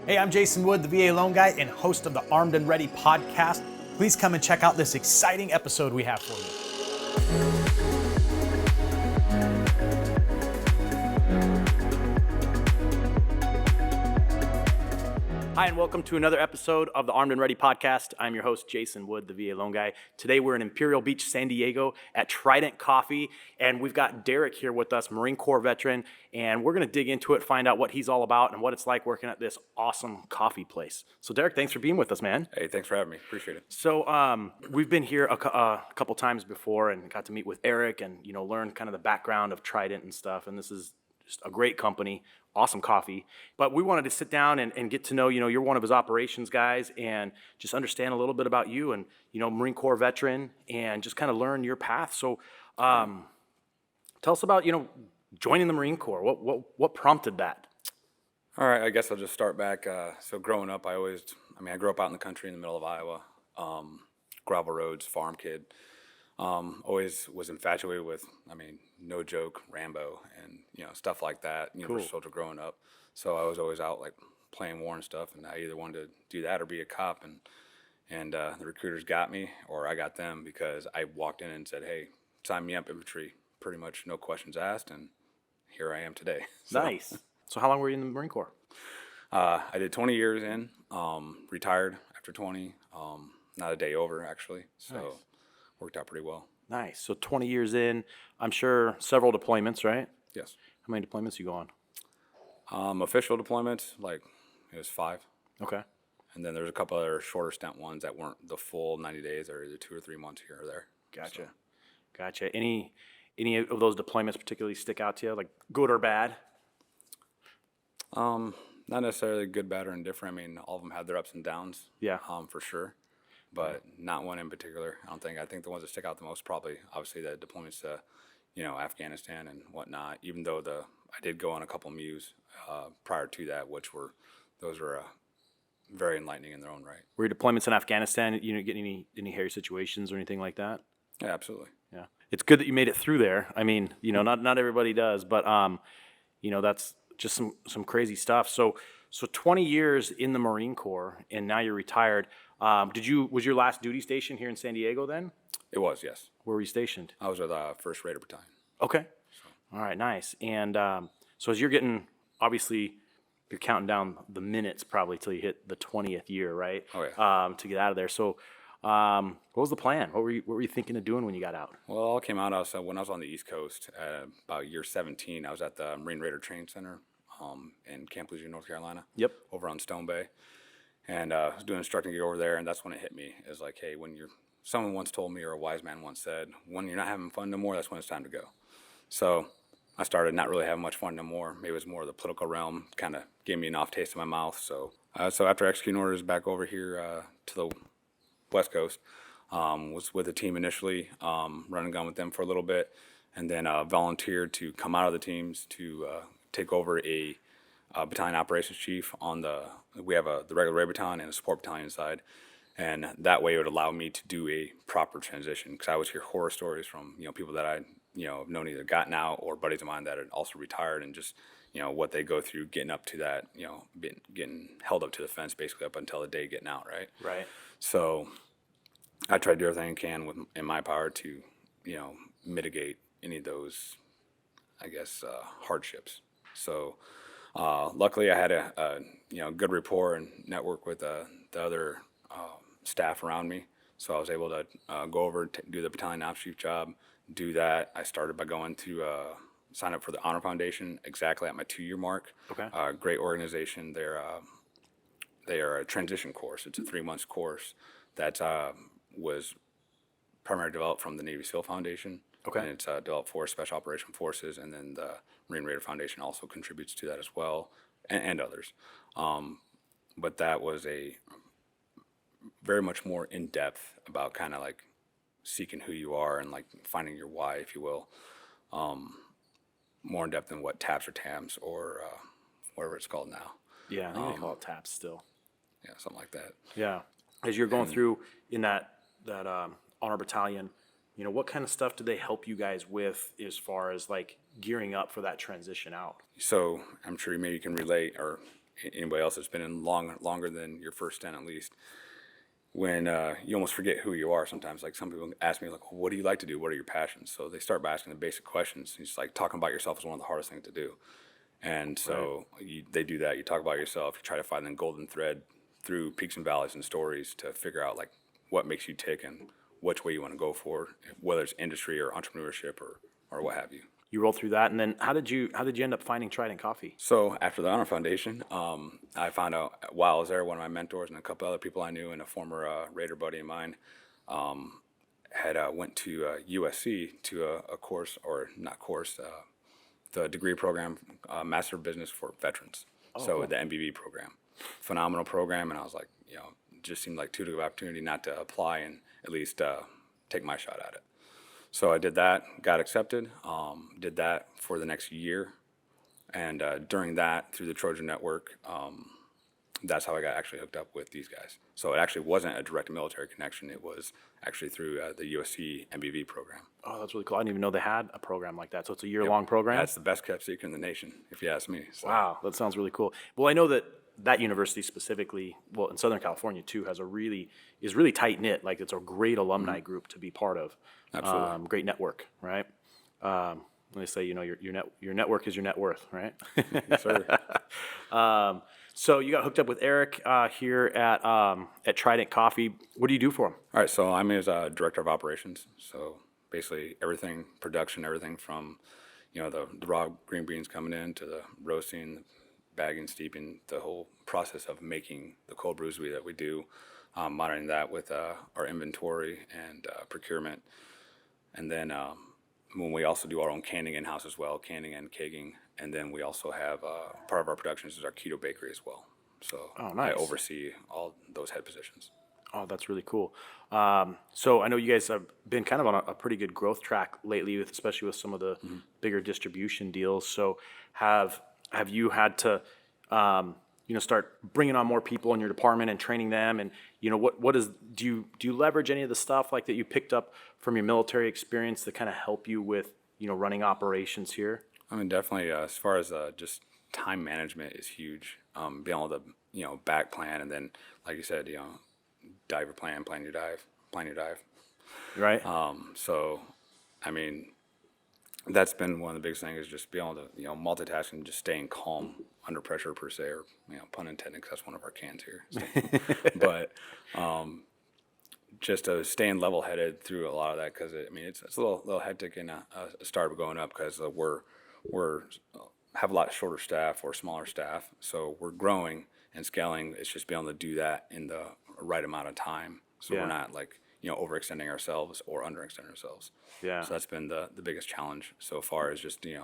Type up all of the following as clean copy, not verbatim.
Hey, I'm Jason Wood, the VA Loan Guy and host of the Armed and Ready podcast. Please come and check out this exciting episode we have for you. Hi, and welcome to another episode of the Armed and Ready podcast. I'm your host, Jason Wood, the VA Loan Guy. Today, we're in Imperial Beach, San Diego at Trident Coffee, and we've got Derek here with us, Marine Corps veteran, and we're going to dig into it, find out what he's all about and what it's like working at this awesome coffee place. So, Derek, thanks for being with us, man. Hey, thanks for having me. Appreciate it. So, we've been here a couple times before and got to meet with Eric and, learn kind of the background of Trident and stuff, and this is just a great company. Awesome coffee. But we wanted to sit down and get to know, you're one of his operations guys and just understand a little bit about you and, Marine Corps veteran and just kind of learn your path. So tell us about, joining the Marine Corps. What prompted that? All right, I guess I'll just start back. So growing up, I grew up out in the country in the middle of Iowa, gravel roads, farm kid. Always was infatuated with, no joke, Rambo and, stuff like that, Universal Soldier growing up. So I was always out like playing war and stuff, and I either wanted to do that or be a cop, and the recruiters got me or I got them because I walked in and said, hey, sign me up, infantry, pretty much no questions asked, and here I am today. So, nice. So how long were you in the Marine Corps? I did 20 years in, retired after 20, not a day over actually, so nice. Worked out pretty well. Nice. So 20 years in, I'm sure several deployments, right? Yes. How many deployments you go on? Official deployments, it was 5. Okay. And then there's a couple other shorter stint ones that weren't the full 90 days or either 2 or 3 months here or there. Gotcha. Any of those deployments particularly stick out to you, like good or bad? Not necessarily good, bad, or indifferent. All of them had their ups and downs. Yeah. For sure. But not one in particular. I think the ones that stick out the most probably, obviously, the deployments to, Afghanistan and whatnot. Even though I did go on a couple MEUs prior to that, those were very enlightening in their own right. Were your deployments in Afghanistan? Get any hairy situations or anything like that? Yeah, absolutely. Yeah, it's good that you made it through there. Not everybody does, but that's just some crazy stuff. So 20 years in the Marine Corps, and now you're retired. Was your last duty station here in San Diego then? It was, yes. Where were you stationed? I was with 1st Raider Battalion. Okay. All right, nice. And so as you're counting down the minutes probably till you hit the 20th year, right? Oh, yeah. To get out of there. So what was the plan? What were you thinking of doing when you got out? Well, it all came out when I was on the East Coast, about year 17. I was at the Marine Raider Training Center in Camp Lejeune, North Carolina. Yep. Over on Stone Bay. And I was doing instructing gig over there, and that's when it hit me. It was like, hey, someone once told me, or a wise man once said, when you're not having fun no more, that's when it's time to go. So I started not really having much fun no more. Maybe it was more of the political realm, kind of gave me an off taste in my mouth. So after executing orders back over here to the West Coast, was with the team initially, running gun with them for a little bit, and then volunteered to come out of the teams to take over a battalion operations chief we have the regular Raider battalion and a support battalion inside, and that way it would allow me to do a proper transition, because I would hear horror stories from people that I have known either gotten out or buddies of mine that had also retired, and just what they go through getting up to that, getting held up to the fence basically up until the day getting out, right. So I try to do everything I can in my power to mitigate any of those, I guess, hardships. So luckily, I had a good rapport and network with the other staff around me, so I was able to go over do the battalion ops chief job. Do that. I started by going to sign up for the Honor Foundation exactly at my 2-year mark. Okay. Great organization. They are a transition course. It's a 3-month course that was primarily developed from the Navy SEAL Foundation. Okay. And it's developed for Special Operation Forces, and then the Marine Raider Foundation also contributes to that as well, and others. But that was a very much more in-depth about kind of like seeking who you are and like finding your why, if you will. More in-depth than what TAPS or TAMS or whatever it's called now. Yeah, I think they call it TAPS still. Yeah, something like that. Yeah. As you're going through in that honor battalion, what kind of stuff do they help you guys with as far as like gearing up for that transition out? So I'm sure maybe you can relate, or anybody else that's been in longer than your first stint at least, when you almost forget who you are sometimes. Like some people ask me, like, well, what do you like to do? What are your passions? So they start by asking the basic questions. It's like talking about yourself is one of the hardest things to do. And so they do that. You talk about yourself. You try to find the golden thread through peaks and valleys and stories to figure out like what makes you tick and which way you want to go for, whether it's industry or entrepreneurship or what have you. You rolled through that, and then how did you end up finding Trident Coffee? So after the Honor Foundation, I found out while I was there, one of my mentors and a couple other people I knew, and a former Raider buddy of mine, had went to USC to a course, or not course, the degree program, Master of Business for Veterans. So cool. the MBB program, phenomenal program, and I was like, it just seemed like too good of an opportunity not to apply and at least take my shot at it. So I did that, got accepted, did that for the next year, and during that, through the Trojan Network, that's how I got actually hooked up with these guys. So it actually wasn't a direct military connection. It was actually through the USC MBV program. Oh, that's really cool. I didn't even know they had a program like that. So it's a year-long program? That's the best kept secret in the nation, if you ask me. So. Wow, that sounds really cool. Well, I know that university specifically, well, in Southern California too, is really tight-knit. Like, it's a great alumni group to be part of. Absolutely. Great network, right? They say, your network is your net worth, right? Yes, sir. So you got hooked up with Eric here at Trident Coffee. What do you do for him? All right, so I'm his director of operations. So basically everything, production, everything from, the raw green beans coming in to the roasting, bagging, steeping, the whole process of making the cold brews that we do, monitoring that with our inventory and procurement. And then when we also do our own canning in-house as well, canning and kegging. And then we also have part of our productions is our keto bakery as well. So nice. I oversee all those head positions. Oh, that's really cool. So I know you guys have been kind of on a pretty good growth track lately, especially with some of the bigger distribution deals. So have you had to start bringing on more people in your department and training them? And do you leverage any of the stuff like that you picked up from your military experience to kind of help you with running operations here? I mean, definitely. As far as just time management is huge. Being able to back plan, and then like you said, dive your plan your dive, plan your dive. Right. So, I mean, that's been one of the biggest things is just being able to multitask and just staying calm under pressure per se, or pun intended, because that's one of our cans here. So. But just staying level headed through a lot of that, because it's a little hectic in a startup going up, because we're have a lot shorter staff or smaller staff, so we're growing and scaling. It's just being able to do that in the right amount of time, so we're not like overextending ourselves or underextending ourselves. Yeah. So that's been the biggest challenge so far, is just dealing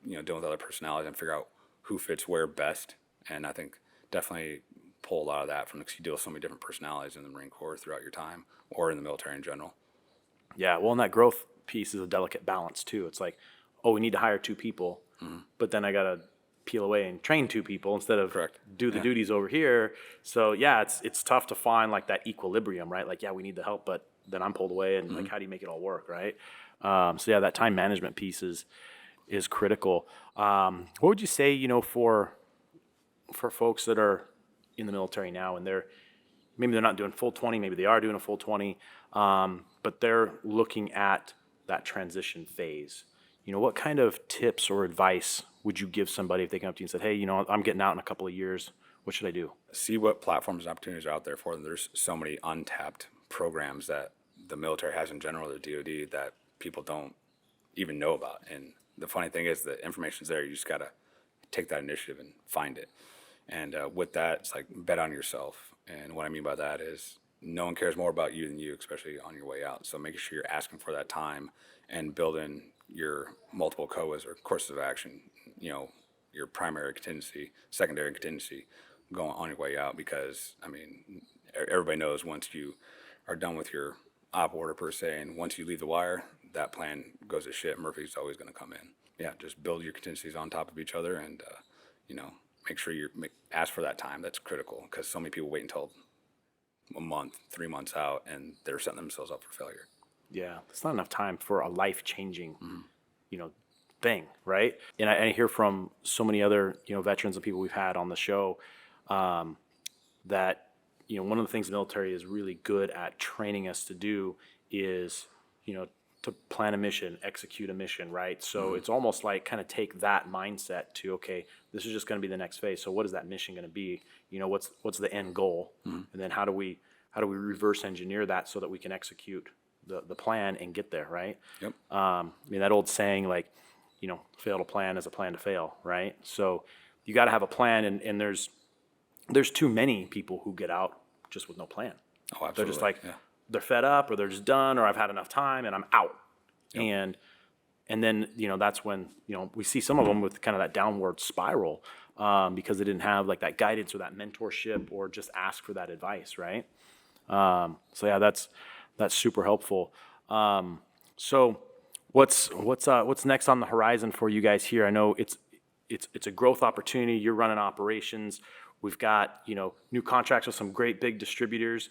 with other personalities and figure out who fits where best. And I think definitely pull a lot of that from, because you deal with so many different personalities in the Marine Corps throughout your time, or in the military in general. Yeah. Well, and that growth piece is a delicate balance too. It's like, we need to hire 2 people, but then I got to peel away and train 2 people instead of do the duties over here. So it's tough to find like that equilibrium, right? Like, we need the help, but then I'm pulled away, and like, how do you make it all work, right? That time management piece is critical. What would you say, for folks that are in the military now, and maybe they're not doing full 20, maybe they are doing a full 20, but they're looking at that transition phase. What kind of tips or advice would you give somebody if they come up to you and said, hey, I'm getting out in a couple of years, what should I do? See what platforms and opportunities are out there for them. There's so many untapped programs that the military has in general, the DoD, that people don't even know about. And the funny thing is, the information's there. You just got to take that initiative and find it. And with that, it's like, bet on yourself. And what I mean by that is, no one cares more about you than you, especially on your way out. So making sure you're asking for that time and building your multiple COAs or courses of action, your primary contingency, secondary contingency, going on your way out. Because everybody knows once you are done with your op order per se, and once you leave the wire, that plan goes to shit. Murphy's always going to come in. Just build your contingencies on top of each other, and make sure ask for that time. That's critical, because so many people wait until a month, 3 months out, and they're setting themselves up for failure. Yeah, it's not enough time for a life-changing, thing, right? And I hear from so many other, veterans and people we've had on the show, that, one of the things the military is really good at training us to do is, to plan a mission, execute a mission, right? So it's almost like kind of take that mindset to, okay, this is just going to be the next phase. So what is that mission going to be? What's the end goal? And then how do we reverse engineer that so that we can execute the plan and get there, right? Yep. That old saying, like, fail to plan is a plan to fail, right? So you got to have a plan, and there's too many people who get out just with no plan. Oh, absolutely. They're just like, they're fed up, or they're just done, or I've had enough time and I'm out. Yep. And then, that's when, we see some of them with kind of that downward spiral, because they didn't have like that guidance or that mentorship, or just ask for that advice, right? So yeah, that's super helpful. So what's next on the horizon for you guys here? I know it's a growth opportunity. You're running operations. We've got, new contracts with some great big distributors.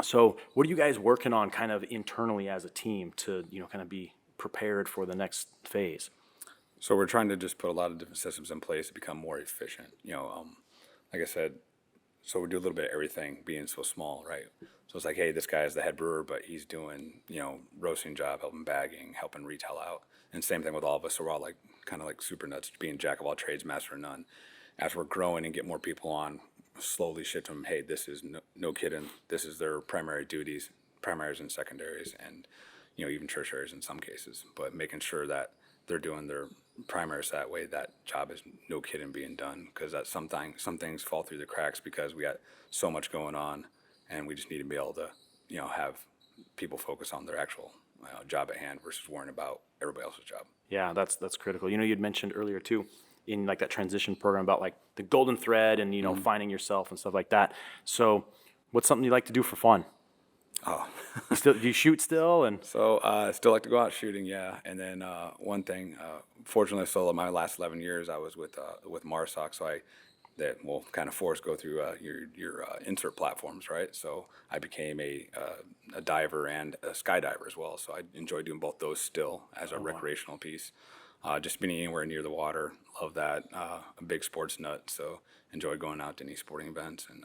So what are you guys working on kind of internally as a team to, kind of be prepared for the next phase? So we're trying to just put a lot of different systems in place to become more efficient. Like I said, so we do a little bit of everything being so small, right? So it's like, hey, this guy is the head brewer, but he's doing, roasting job, helping bagging, helping retail out. And same thing with all of us. So we're all like kind of like super nuts, being jack of all trades, master of none. As we're growing and get more people on, slowly shift them, hey, this is no kidding, this is their primary duties, primaries and secondaries, and even tertiaries in some cases, but making sure that they're doing their primaries that way, that job is no kidding being done, because that some things fall through the cracks because we got so much going on, and we just need to be able to have people focus on their actual job at hand versus worrying about everybody else's job. Yeah, that's critical. You'd mentioned earlier too, in like that transition program, about like the golden thread and finding yourself and stuff like that. So what's something you like to do for fun? Oh, do you shoot still? And so I still like to go out shooting, yeah. And then one thing, fortunately, so my last 11 years I was with MARSOC, so that will kind of force go through your insert platforms, right? So I became a diver and a skydiver as well. So I enjoy doing both those still as a recreational piece. Just being anywhere near the water, love that. A big sports nut, so enjoy going out to any sporting events and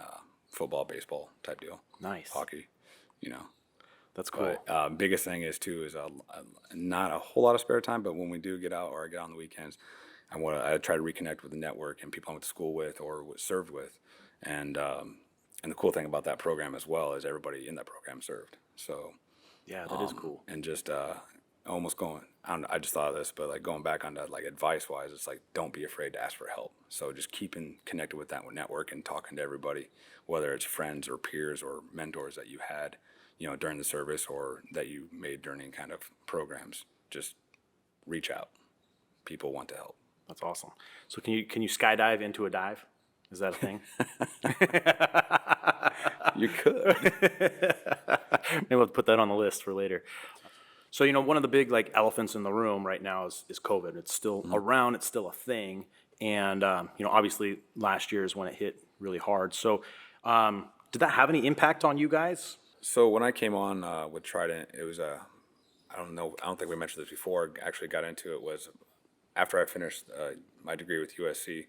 football, baseball type deal. Nice. Hockey, That's cool. But biggest thing is too is not a whole lot of spare time, but when we do get out or I get out on the weekends, I try to reconnect with the network and people I went to school with or was served with, and the cool thing about that program as well is everybody in that program served. So yeah, that is cool. And just almost going, I just thought of this, but like going back on that, like advice wise, it's like, don't be afraid to ask for help. So just keeping connected with that network and talking to everybody, whether it's friends or peers or mentors that you had, during the service or that you made during kind of programs, just reach out. People want to help. That's awesome. So can you skydive into a dive? Is that a thing? You could. Maybe we'll put that on the list for later. So, one of the big like elephants in the room right now is COVID. It's still around. It's still a thing. And, obviously last year is when it hit really hard. So did that have any impact on you guys? So when I came on with Trident, it was I don't think we mentioned this before. Actually got into it was after I finished my degree with USC.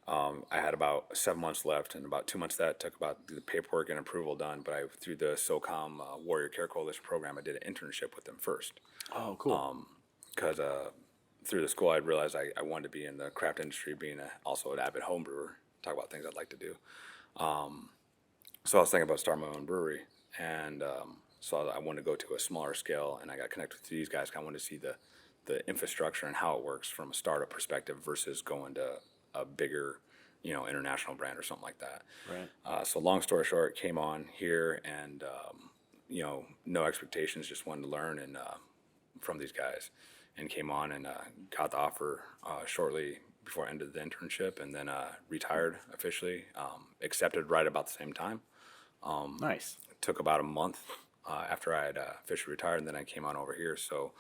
I had about 7 months left, and about 2 months that took about the paperwork and approval done. But through the SOCOM Warrior Care Coalition program, I did an internship with them first. Oh, cool. Because through the school, I realized I wanted to be in the craft industry, being also an avid home brewer, talk about things I'd like to do. So I was thinking about starting my own brewery, and so I wanted to go to a smaller scale, and I got connected with these guys. I wanted to see the infrastructure and how it works from a startup perspective versus going to a bigger, international brand or something like that. Right. So long story short, came on here and, no expectations, just wanted to learn and from these guys, and came on and got the offer shortly before I ended the internship, and then retired officially, accepted right about the same time. Nice. It took about a month after I had officially retired, and then I came on over here. So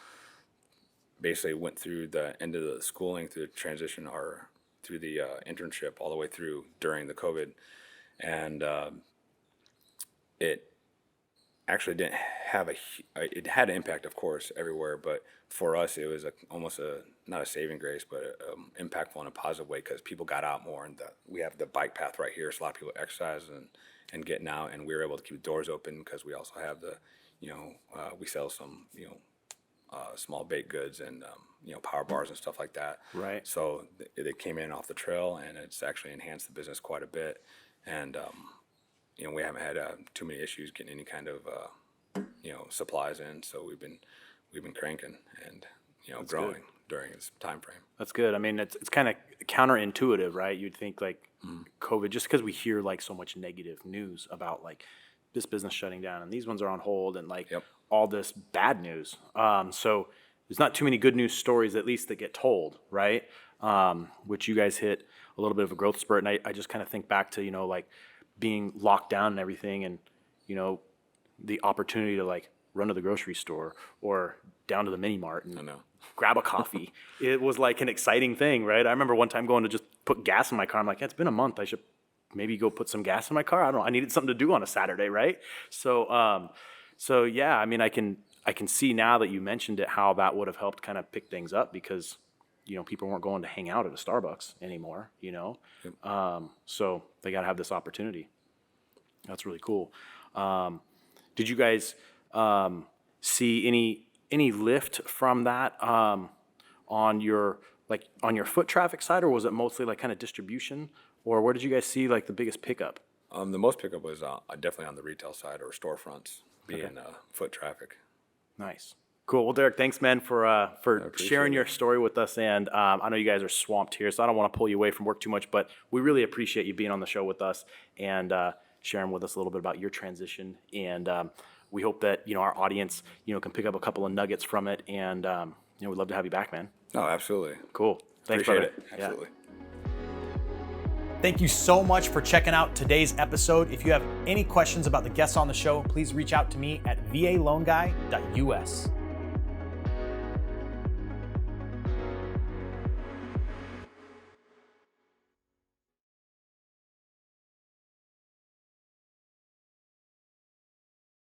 basically went through the end of the schooling, through the transition, or through the internship all the way through during the COVID. And it actually didn't it had an impact, of course, everywhere. But for us, it was almost not a saving grace, but impactful in a positive way because people got out more. And we have the bike path right here, so a lot of people exercise and getting out. And we were able to keep the doors open because we also have we sell some, small baked goods and, power bars and stuff like that. Right. So they came in off the trail, and it's actually enhanced the business quite a bit. And, we haven't had too many issues getting any kind of, supplies in. So we've been cranking and, That's growing good. during this time frame. That's good. I mean, it's kind of counterintuitive, right? You'd think like COVID, just because we hear like so much negative news about like this business shutting down and these ones are on hold and like all this bad news. So there's not too many good news stories, at least, that get told, right? Which you guys hit a little bit of a growth spurt. And I just kind of think back to, like being locked down and everything and, the opportunity to like run to the grocery store or down to the mini mart and grab a coffee. It was like an exciting thing, right? I remember one time going to just put gas in my car. I'm like, it's been a month. I should maybe go put some gas in my car. I don't know. I needed something to do on a Saturday, right? So, yeah, I mean, I can see now that you mentioned it, how that would have helped kind of pick things up because, people weren't going to hang out at a Starbucks anymore, so they got to have this opportunity. That's really cool. Did you guys see any lift from that on your foot traffic side, or was it mostly like kind of distribution, or where did you guys see like the biggest pickup? The most pickup was definitely on the retail side or storefronts being foot traffic. Nice. Cool. Well, Derek, thanks, man, for sharing your it. story with us. And I know you guys are swamped here, so I don't want to pull you away from work too much, but we really appreciate you being on the show with us and sharing with us a little bit about your transition. And we hope that, our audience, can pick up a couple of nuggets from it. And, we'd love to have you back, man. No, absolutely. Cool. Thanks, Appreciate brother. it. Absolutely. Thank you so much for checking out today's episode. If you have any questions about the guests on the show, please reach out to me at valoanguy.us.